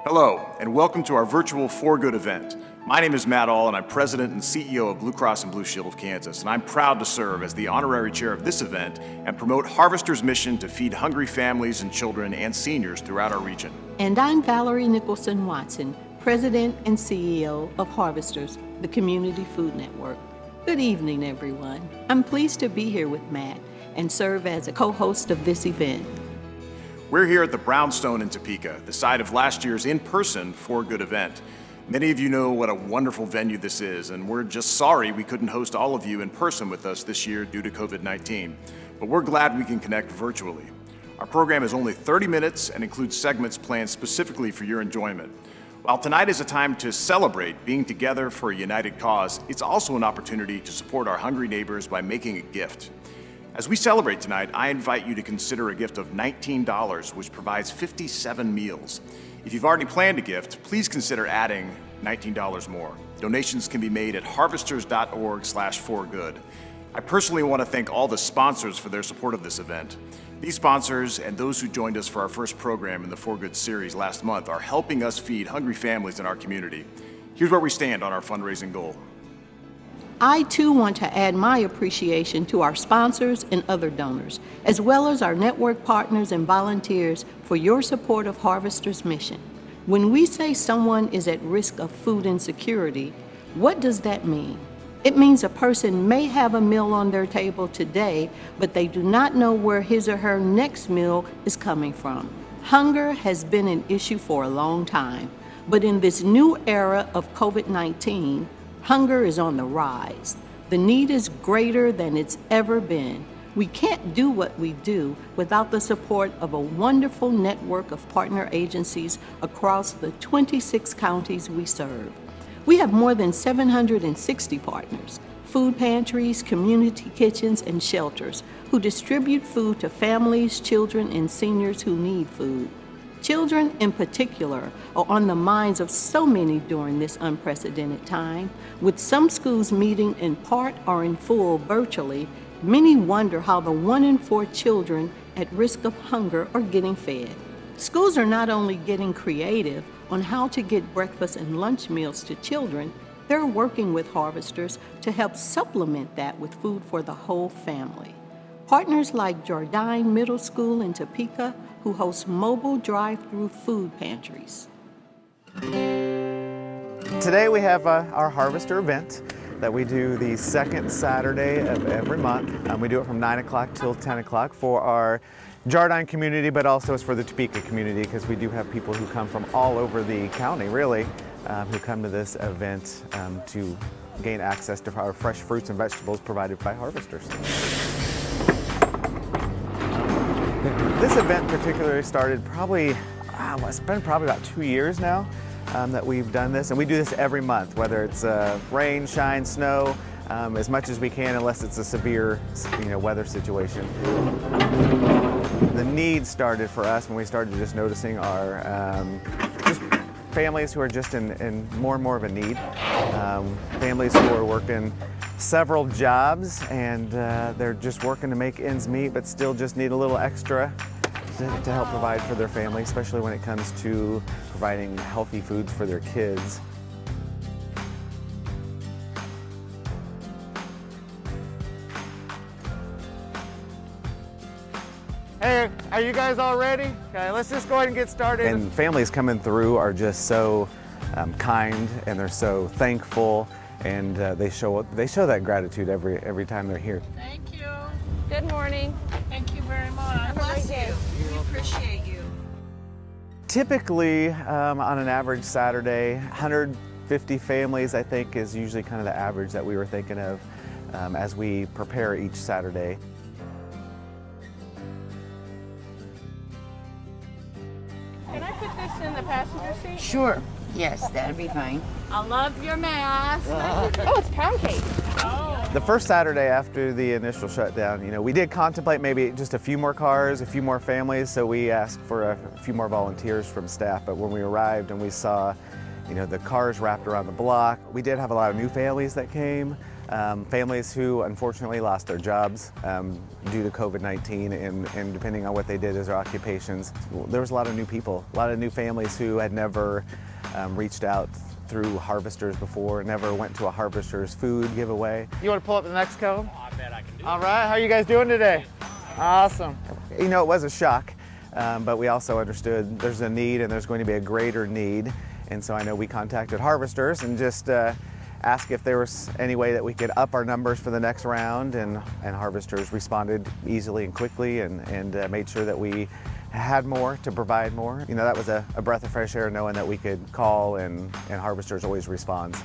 Hello, and welcome to our virtual For Good event. My name is Matt All, and I'm President and CEO of Blue Cross and Blue Shield of Kansas, and I'm proud to serve as the honorary chair of this event and promote Harvester's mission to feed hungry families and children and seniors throughout our region. And I'm Valerie Nicholson-Watson, President and CEO of Harvesters, the Community Food Network. Good evening, everyone. I'm pleased to be here with Matt and serve as a co-host of this event. We're here at the Brownstone in Topeka, the site of last year's in-person For Good event. Many of you know what a wonderful venue this is, and we're just sorry we couldn't host all of you in person with us this year due to COVID-19. But we're glad we can connect virtually. Our program is only 30 minutes and includes segments planned specifically for your enjoyment. While tonight is a time to celebrate being together for a united cause, it's also an opportunity to support our hungry neighbors by making a gift. As we celebrate tonight, I invite you to consider a gift of $19, which provides 57 meals. If you've already planned a gift, please consider adding $19 more. Donations can be made at harvesters.org/forgood. I personally want to thank all the sponsors for their support of this event. These sponsors and those who joined us for our first program in the For Good series last month are helping us feed hungry families in our community. Here's where we stand on our fundraising goal. I too want to add my appreciation to our sponsors and other donors, as well as our network partners and volunteers for your support of Harvester's mission. When we say someone is at risk of food insecurity, what does that mean? It means a person may have a meal on their table today, but they do not know where his or her next meal is coming from. Hunger has been an issue for a long time, but in this new era of COVID-19, hunger is on the rise. The need is greater than it's ever been. We can't do what we do without the support of a wonderful network of partner agencies across the 26 counties we serve. We have more than 760 partners, food pantries, community kitchens, and shelters who distribute food to families, children, and seniors who need food. Children in particular are on the minds of so many during this unprecedented time. With some schools meeting in part or in full virtually, many wonder how the 1 in 4 children at risk of hunger are getting fed. Schools are not only getting creative on how to get breakfast and lunch meals to children, they're working with Harvesters to help supplement that with food for the whole family. Partners like Jordan Middle School in Topeka, who hosts mobile drive-through food pantries. Today we have our Harvester event that we do the second Saturday of every month. We do it from 9 o'clock till 10 o'clock for our Jordan community, but also it's for the Topeka community because we do have people who come from all over the county, really, who come to this event to gain access to our fresh fruits and vegetables provided by Harvesters. This event particularly started it's been probably about 2 years now that we've done this, and we do this every month, whether it's rain, shine, snow, as much as we can, unless it's a severe, weather situation. The need started for us when we started just noticing our just families who are just in more and more of a need, families who are working several jobs and they're just working to make ends meet, but still just need a little extra to help provide for their family, especially when it comes to providing healthy foods for their kids. Hey, are you guys all ready? Okay, let's just go ahead and get started. And families coming through are just so kind, and they're so thankful, and they show that gratitude every time they're here. Thank you. Good morning. Thank you very much. Bless you. We appreciate you. Typically, on an average Saturday, 150 families, I think, is usually kind of the average that we were thinking of as we prepare each Saturday. Can I put this in the passenger seat? Sure. Yes, that'd be fine. I love your mask. Oh, it's pound cake. Oh. The first Saturday after the initial shutdown, we did contemplate maybe just a few more cars, a few more families, so we asked for a few more volunteers from staff. But when we arrived and we saw, the cars wrapped around the block, we did have a lot of new families that came. families who unfortunately lost their jobs due to COVID-19 and depending on what they did as their occupations. There was a lot of new people, a lot of new families who had never reached out through Harvesters before, never went to a Harvesters food giveaway. You want to pull up the next code? Oh, I bet I can do it. All right, how are you guys doing today? Awesome. You know, it was a shock, but we also understood there's a need and there's going to be a greater need. And so I know we contacted Harvesters and just asked if there was any way that we could up our numbers for the next round, and Harvesters responded easily and quickly and made sure that we had more to provide more. You know, that was a breath of fresh air knowing that we could call and Harvesters always responds.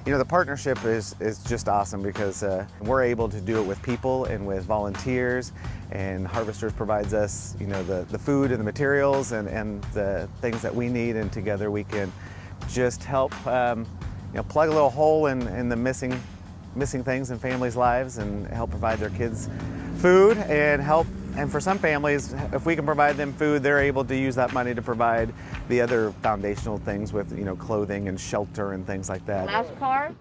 You know, the partnership is just awesome because we're able to do it with people and with volunteers, and Harvesters provides us, you know, the food and the materials and the things that we need, and together we can just help you know, plug a little hole in the missing things in families' lives and help provide their kids food and help. And for some families, if we can provide them food, they're able to use that money to provide the other foundational things with, you know, clothing and shelter and things like that. Last card.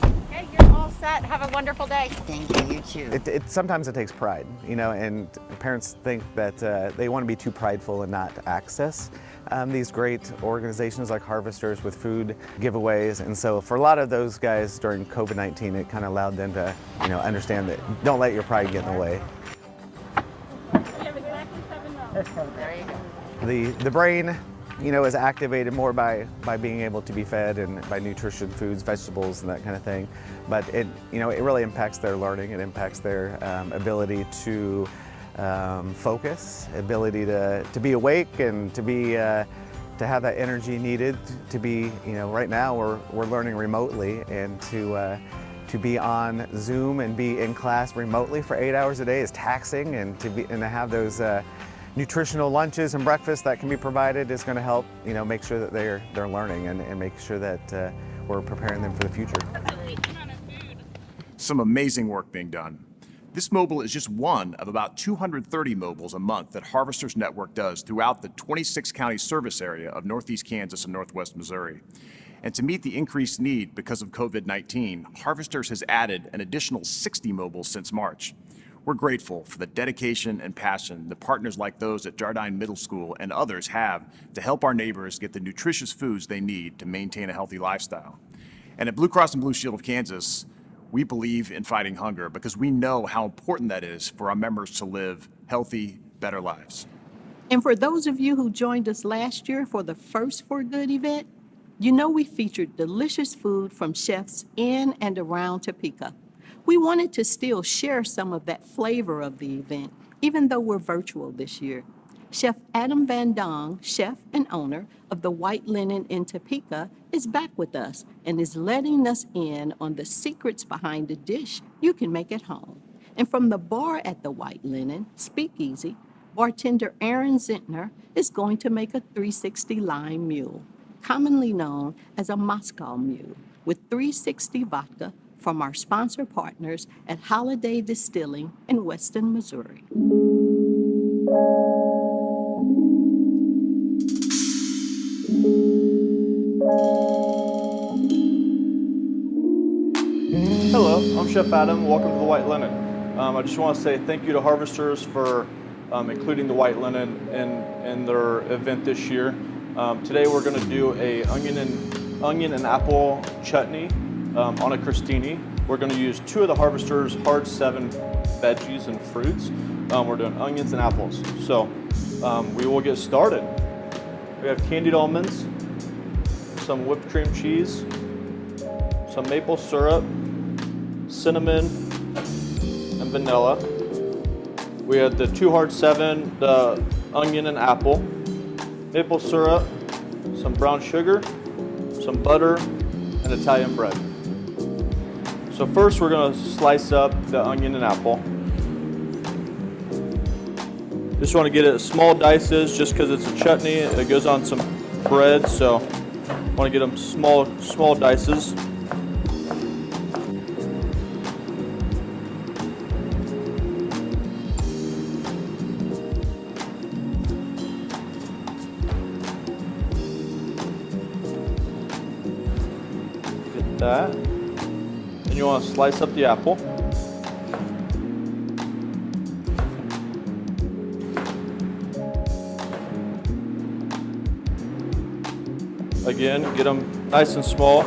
Okay, you're all set. Have a wonderful day. Thank you, you too. Sometimes it takes pride, you know, and parents think that they want to be too prideful and not access these great organizations like Harvesters with food giveaways. And so for a lot of those guys during COVID-19, it kind of allowed them to, you know, understand that don't let your pride get in the way. The brain, you know, is activated more by being able to be fed and by nutrition foods, vegetables, and that kind of thing. But it, you know, it really impacts their learning. It impacts their ability to focus, ability to be awake and to have that energy needed to be, you know, right now we're learning remotely, and to be on Zoom and be in class remotely for 8 hours a day is taxing, and to have those nutritional lunches and breakfasts that can be provided is going to help, you know, make sure that they're learning and make sure that we're preparing them for the future. Some amazing work being done. This mobile is just one of about 230 mobiles a month that Harvesters Network does throughout the 26-county service area of Northeast Kansas and Northwest Missouri. And to meet the increased need because of COVID-19, Harvesters has added an additional 60 mobiles since March. We're grateful for the dedication and passion that partners like those at Jardine Middle School and others have to help our neighbors get the nutritious foods they need to maintain a healthy lifestyle. And at Blue Cross and Blue Shield of Kansas, we believe in fighting hunger because we know how important that is for our members to live healthy, better lives. And for those of you who joined us last year for the First for Good event, you know we featured delicious food from chefs in and around Topeka. We wanted to still share some of that flavor of the event, even though we're virtual this year. Chef Adam VanDonge, chef and owner of the White Linen in Topeka, is back with us and is letting us in on the secrets behind a dish you can make at home. And from the bar at the White Linen, Speakeasy, bartender Aaron Zentner is going to make a 360 lime mule, commonly known as a Moscow mule, with 360 vodka from our sponsor partners at Holiday Distilling in Weston, Missouri. Hello, I'm Chef Adam. Welcome to the White Linen. I just want to say thank you to Harvesters for including the White Linen in their event this year. Today we're going to do a onion and apple chutney on a crostini. We're going to use 2 of the Harvesters hard 7 veggies and fruits. We're doing onions and apples. So we will get started. We have candied almonds, some whipped cream cheese, some maple syrup, cinnamon, and vanilla. We have the 2 hard 7, the onion and apple, maple syrup, some brown sugar, some butter, and Italian bread. So first we're going to slice up the onion and apple. Just want to get it small dices just because it's a chutney. It goes on some bread, so I want to get them small dices. Get that. you want to slice up the apple. Again, get them nice and small.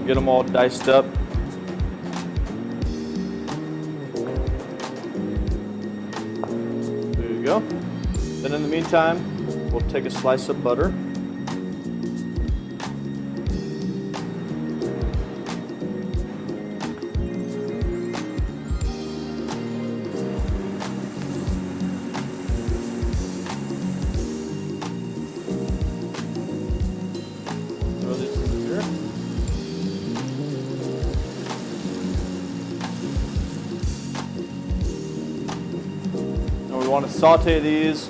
Get them all diced up. There you go. Then in the meantime, we'll take a slice of butter. Throw these in here. And we want to saute these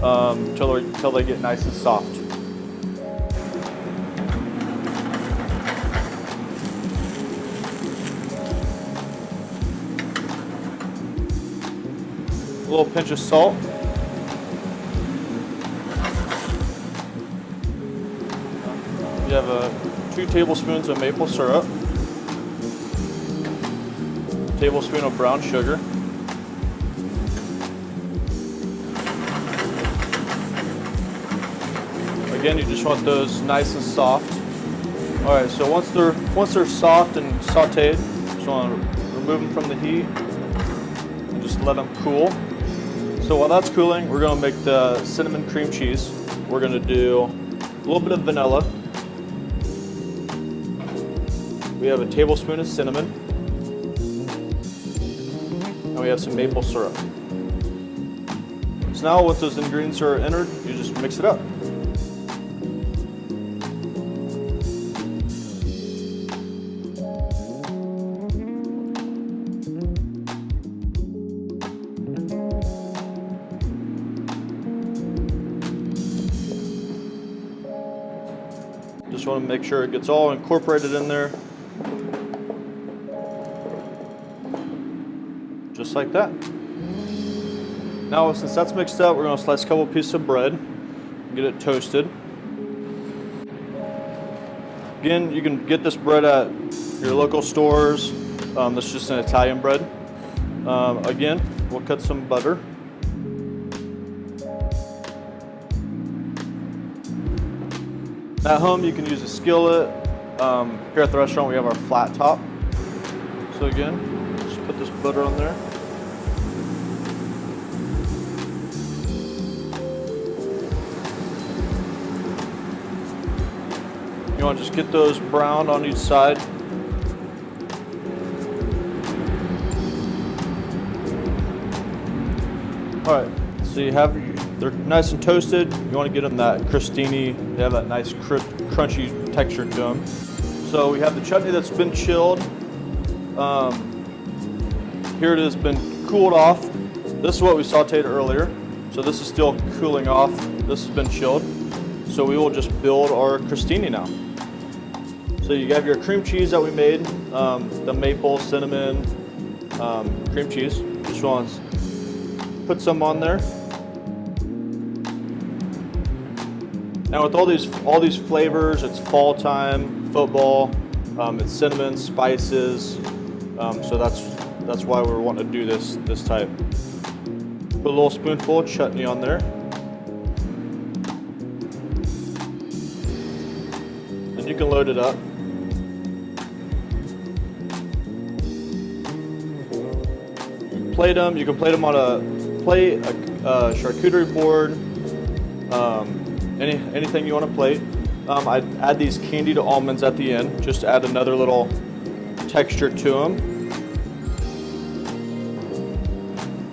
until they get nice and soft. A little pinch of salt. You have 2 tablespoons of maple syrup, a tablespoon of brown sugar, again, you just want those nice and soft. All right, so once they're soft and sauteed, just want to remove them from the heat and just let them cool. So while that's cooling, we're going to make the cinnamon cream cheese. We're going to do a little bit of vanilla. We have a tablespoon of cinnamon, and we have some maple syrup. So now once those ingredients are entered, you just mix it up. Just want to make sure it gets all incorporated in there. Just like that. Now, since that's mixed up, we're going to slice a couple pieces of bread and get it toasted. Again, you can get this bread at your local stores. This is just an Italian bread. Again, we'll cut some butter. At home, you can use a skillet. Here at the restaurant, we have our flat top. So again, just put this butter on there. You want to just get those browned on each side. All right, so they're nice and toasted. You want to get them that crostini. They have that nice crunchy texture to them. So we have the chutney that's been chilled. Here it has been cooled off. This is what we sauteed earlier. So this is still cooling off. This has been chilled. So we will just build our crostini now. So you have your cream cheese that we made, the maple, cinnamon, cream cheese. Just want to put some on there. Now with all these flavors, it's fall time, football, it's cinnamon, spices, so that's why we're wanting to do this type. Put a little spoonful of chutney on there. And you can load it up. You can plate them on a plate, a charcuterie board, anything you want to plate. I'd add these candied almonds at the end, just to add another little texture to them.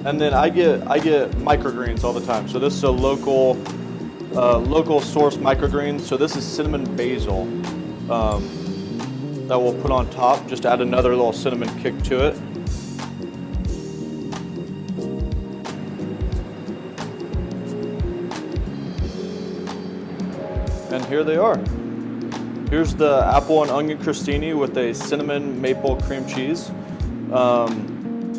And then I get microgreens all the time. So this is a local source microgreen. So this is cinnamon basil that we'll put on top, just to add another little cinnamon kick to it. And here they are. Here's the apple and onion crostini with a cinnamon maple cream cheese.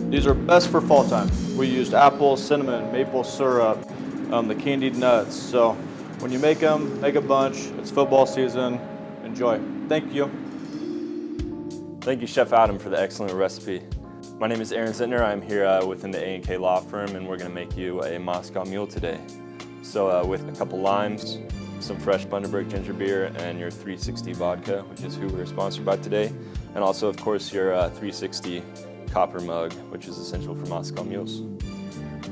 These are best for fall time. We used apple, cinnamon, maple syrup, the candied nuts. So when you make them, make a bunch. It's football season. Enjoy. Thank you. Thank you, Chef Adam, for the excellent recipe. My name is Aaron Zintner. I'm here within the A&K law firm, and we're going to make you a Moscow Mule today. So with a couple limes, some fresh Bundaberg ginger beer, and your 360 vodka, which is who we're sponsored by today, and also, of course, your 360 copper mug, which is essential for Moscow Mules.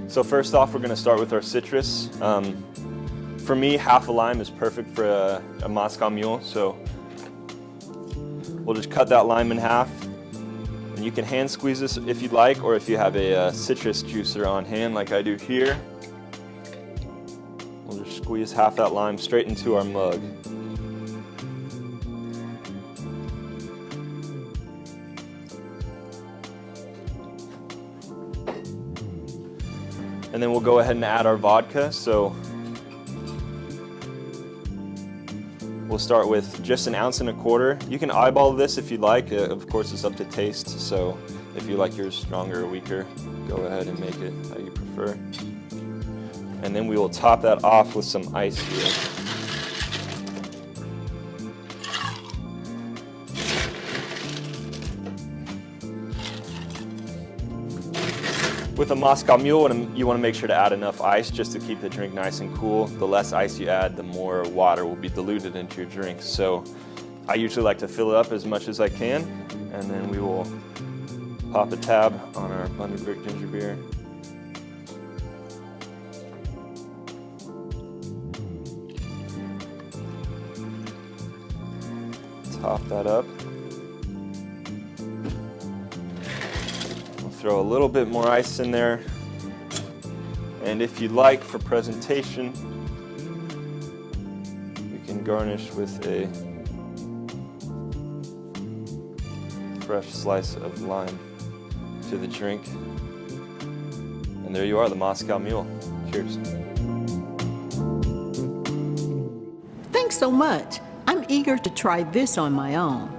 So first off, we're going to start with our citrus. For me, half a lime is perfect for a Moscow Mule, so we'll just cut that lime in half. And you can hand squeeze this if you'd like, or if you have a citrus juicer on hand like I do here. We'll just squeeze half that lime straight into our mug. And then we'll go ahead and add our vodka. So we'll start with just 1.25 ounces. You can eyeball this if you'd like. Of course, it's up to taste. So if you like yours stronger or weaker, go ahead and make it how you prefer. And then we will top that off with some ice here. With a Moscow Mule, you want to make sure to add enough ice just to keep the drink nice and cool. The less ice you add, the more water will be diluted into your drink. So I usually like to fill it up as much as I can, and then we will pop a tab on our Bundaberg ginger beer. Top that up. Throw a little bit more ice in there, and if you'd like, for presentation, you can garnish with a fresh slice of lime to the drink. And there you are, the Moscow Mule. Cheers. Thanks so much. I'm eager to try this on my own.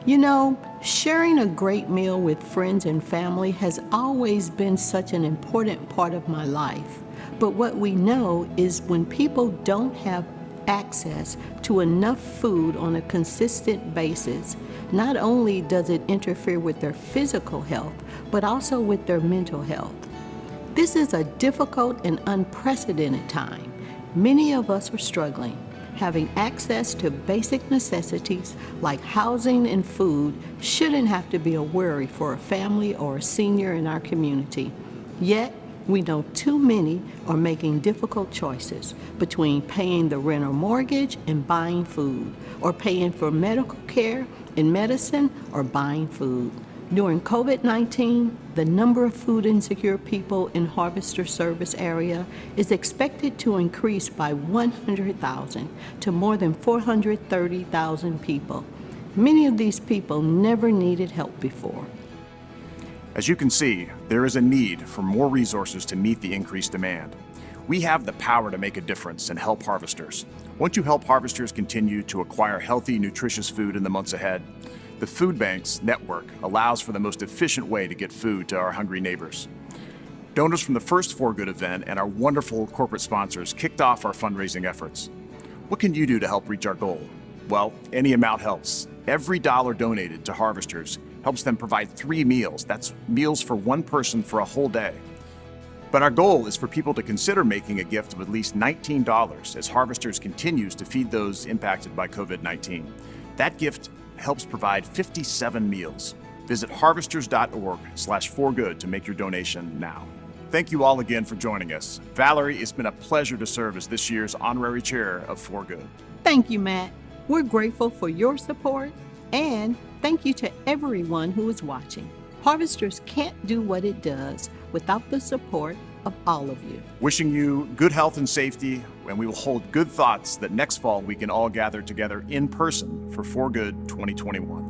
You know, sharing a great meal with friends and family has always been such an important part of my life. But what we know is when people don't have access to enough food on a consistent basis, not only does it interfere with their physical health, but also with their mental health. This is a difficult and unprecedented time. Many of us are struggling. Having access to basic necessities like housing and food shouldn't have to be a worry for a family or a senior in our community. Yet, we know too many are making difficult choices between paying the rent or mortgage and buying food, or paying for medical care and medicine or buying food. During COVID-19, the number of food insecure people in Harvester service area is expected to increase by 100,000 to more than 430,000 people. Many of these people never needed help before. As you can see, there is a need for more resources to meet the increased demand. We have the power to make a difference and help harvesters. Won't you help harvesters continue to acquire healthy, nutritious food in the months ahead? The Food Banks network allows for the most efficient way to get food to our hungry neighbors. Donors from the first For Good event and our wonderful corporate sponsors kicked off our fundraising efforts. What can you do to help reach our goal? Well, any amount helps. Every dollar donated to harvesters helps them provide 3 meals. That's meals for one person for a whole day. But our goal is for people to consider making a gift of at least $19 as Harvesters continues to feed those impacted by COVID-19. That gift helps provide 57 meals. Visit harvesters.org/forgood to make your donation now. Thank you all again for joining us. Valerie, it's been a pleasure to serve as this year's Honorary Chair of For Good. Thank you, Matt. We're grateful for your support, and thank you to everyone who is watching. Harvesters can't do what it does without the support of all of you. Wishing you good health and safety, and we will hold good thoughts that next fall we can all gather together in person for For Good 2021.